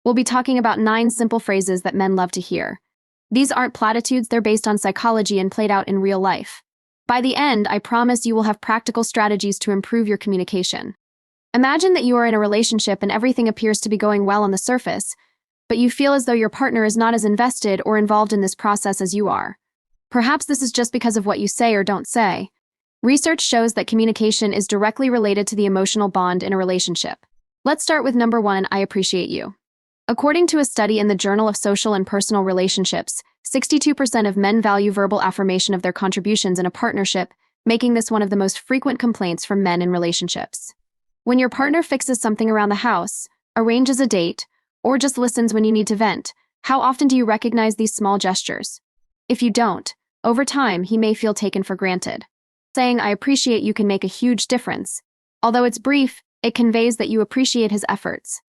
We'll be talking about 9 simple phrases that men love to hear. These aren't platitudes, they're based on psychology and played out in real life. By the end, I promise you will have practical strategies to improve your communication. Imagine that you are in a relationship and everything appears to be going well on the surface, but you feel as though your partner is not as invested or involved in this process as you are. Perhaps this is just because of what you say or don't say. Research shows that communication is directly related to the emotional bond in a relationship. Let's start with number 1, I appreciate you. According to a study in the Journal of Social and Personal Relationships, 62% of men value verbal affirmation of their contributions in a partnership, making this one of the most frequent complaints from men in relationships. When your partner fixes something around the house, arranges a date, or just listens when you need to vent, how often do you recognize these small gestures? If you don't, over time, he may feel taken for granted. Saying, I appreciate you can make a huge difference. Although it's brief, it conveys that you appreciate his efforts.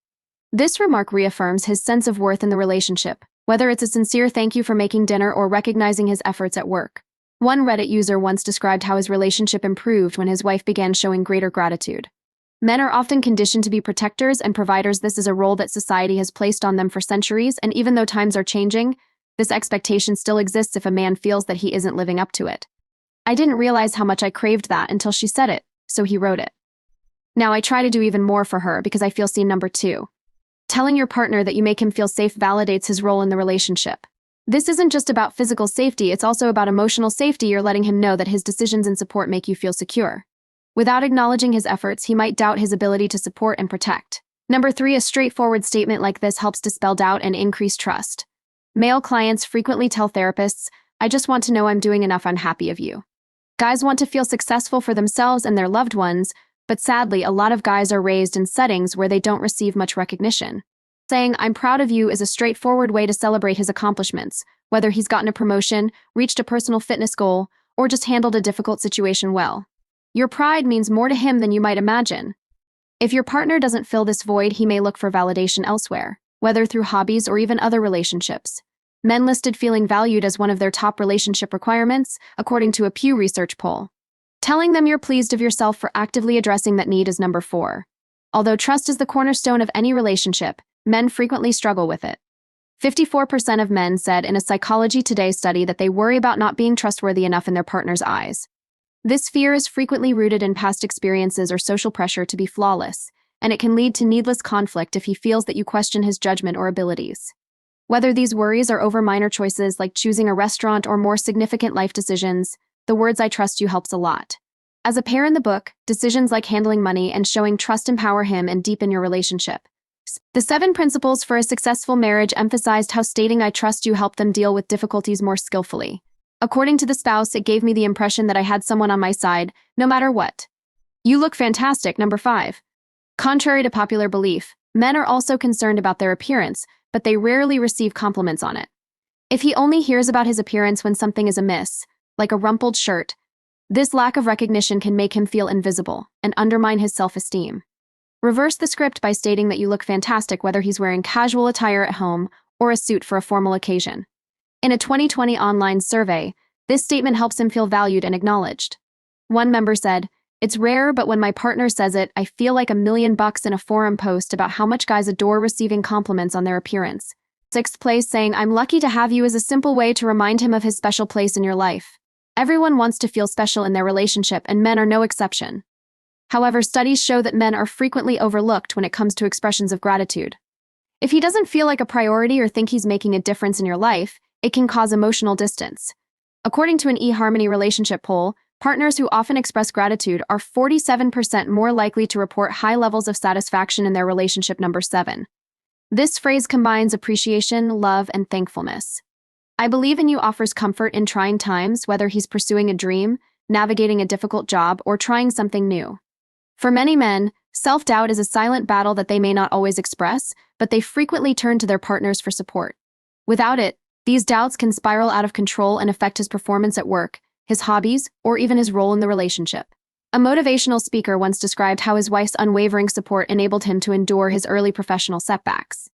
This remark reaffirms his sense of worth in the relationship, whether it's a sincere thank you for making dinner or recognizing his efforts at work. One Reddit user once described how his relationship improved when his wife began showing greater gratitude. Men are often conditioned to be protectors and providers. This is a role that society has placed on them for centuries, and even though times are changing, this expectation still exists if a man feels that he isn't living up to it. I didn't realize how much I craved that until she said it, so he wrote it. Now I try to do even more for her because I feel seen. Number 2. Telling your partner that you make him feel safe validates his role in the relationship. This isn't just about physical safety, it's also about emotional safety. You're letting him know that his decisions and support make you feel secure. Without acknowledging his efforts, he might doubt his ability to support and protect. Number 3, a straightforward statement like this helps dispel doubt and increase trust. Male clients frequently tell therapists, I just want to know I'm doing enough, I'm happy of you. Guys want to feel successful for themselves and their loved ones, but sadly, a lot of guys are raised in settings where they don't receive much recognition. Saying, I'm proud of you is a straightforward way to celebrate his accomplishments, whether he's gotten a promotion, reached a personal fitness goal, or just handled a difficult situation well. Your pride means more to him than you might imagine. If your partner doesn't fill this void, he may look for validation elsewhere, whether through hobbies or even other relationships. Men listed feeling valued as one of their top relationship requirements, according to a Pew Research poll. Telling them you're pleased of yourself for actively addressing that need is number 4. Although trust is the cornerstone of any relationship, men frequently struggle with it. 54% of men said in a Psychology Today study that they worry about not being trustworthy enough in their partner's eyes. This fear is frequently rooted in past experiences or social pressure to be flawless, and it can lead to needless conflict if he feels that you question his judgment or abilities. Whether these worries are over minor choices like choosing a restaurant or more significant life decisions, the words I trust you helps a lot. As a pair in the book, decisions like handling money and showing trust empower him and deepen your relationship. The 7 principles for a successful marriage emphasized how stating I trust you helped them deal with difficulties more skillfully. According to the spouse, it gave me the impression that I had someone on my side, no matter what. You look fantastic. Number 5. Contrary to popular belief, men are also concerned about their appearance, but they rarely receive compliments on it. If he only hears about his appearance when something is amiss, like a rumpled shirt, this lack of recognition can make him feel invisible and undermine his self-esteem. Reverse the script by stating that you look fantastic whether he's wearing casual attire at home or a suit for a formal occasion. In a 2020 online survey, this statement helps him feel valued and acknowledged. One member said, it's rare, but when my partner says it, I feel like $1,000,000 in a forum post about how much guys adore receiving compliments on their appearance. 6th place, saying, I'm lucky to have you is a simple way to remind him of his special place in your life. Everyone wants to feel special in their relationship, and men are no exception. However, studies show that men are frequently overlooked when it comes to expressions of gratitude. If he doesn't feel like a priority or think he's making a difference in your life, it can cause emotional distance. According to an eHarmony relationship poll, partners who often express gratitude are 47% more likely to report high levels of satisfaction in their relationship. Number 7. This phrase combines appreciation, love, and thankfulness. I believe in you offers comfort in trying times, whether he's pursuing a dream, navigating a difficult job, or trying something new. For many men, self-doubt is a silent battle that they may not always express, but they frequently turn to their partners for support. Without it, these doubts can spiral out of control and affect his performance at work, his hobbies, or even his role in the relationship. A motivational speaker once described how his wife's unwavering support enabled him to endure his early professional setbacks.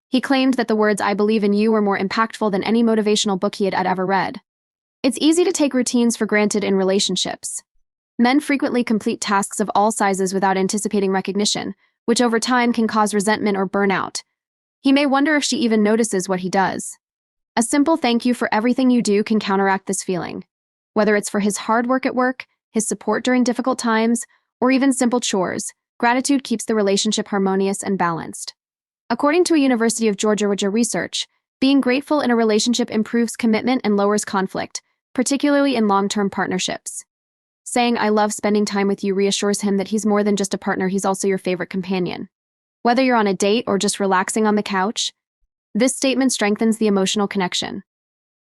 He claimed that the words I believe in you were more impactful than any motivational book he had ever read. It's easy to take routines for granted in relationships. Men frequently complete tasks of all sizes without anticipating recognition, which over time can cause resentment or burnout. He may wonder if she even notices what he does. A simple thank you for everything you do can counteract this feeling. Whether it's for his hard work at work, his support during difficult times, or even simple chores, gratitude keeps the relationship harmonious and balanced. According to a University of Georgia research, being grateful in a relationship improves commitment and lowers conflict, particularly in long-term partnerships. Saying, "I love spending time with you," reassures him that he's more than just a partner, he's also your favorite companion. Whether you're on a date or just relaxing on the couch, this statement strengthens the emotional connection.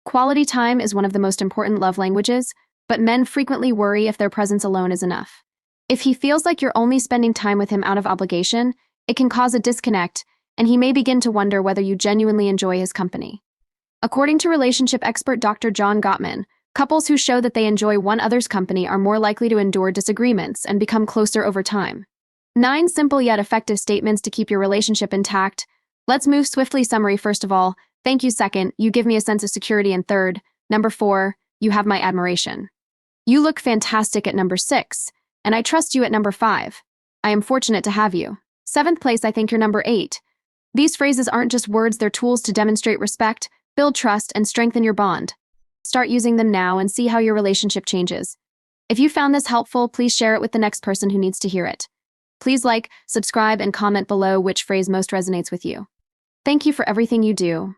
Quality time is one of the most important love languages, but men frequently worry if their presence alone is enough. If he feels like you're only spending time with him out of obligation, it can cause a disconnect, and he may begin to wonder whether you genuinely enjoy his company. According to relationship expert Dr. John Gottman, couples who show that they enjoy one another's company are more likely to endure disagreements and become closer over time. 9 simple yet effective statements to keep your relationship intact. Let's move swiftly. Summary. First of all, thank you. Second, you give me a sense of security. And third, number 4, you have my admiration. You look fantastic at number 6, and I trust you at number 5. I am fortunate to have you. 7th place, I think you're number 8. These phrases aren't just words, they're tools to demonstrate respect, build trust, and strengthen your bond. Start using them now and see how your relationship changes. If you found this helpful, please share it with the next person who needs to hear it. Please like, subscribe, and comment below which phrase most resonates with you. Thank you for everything you do.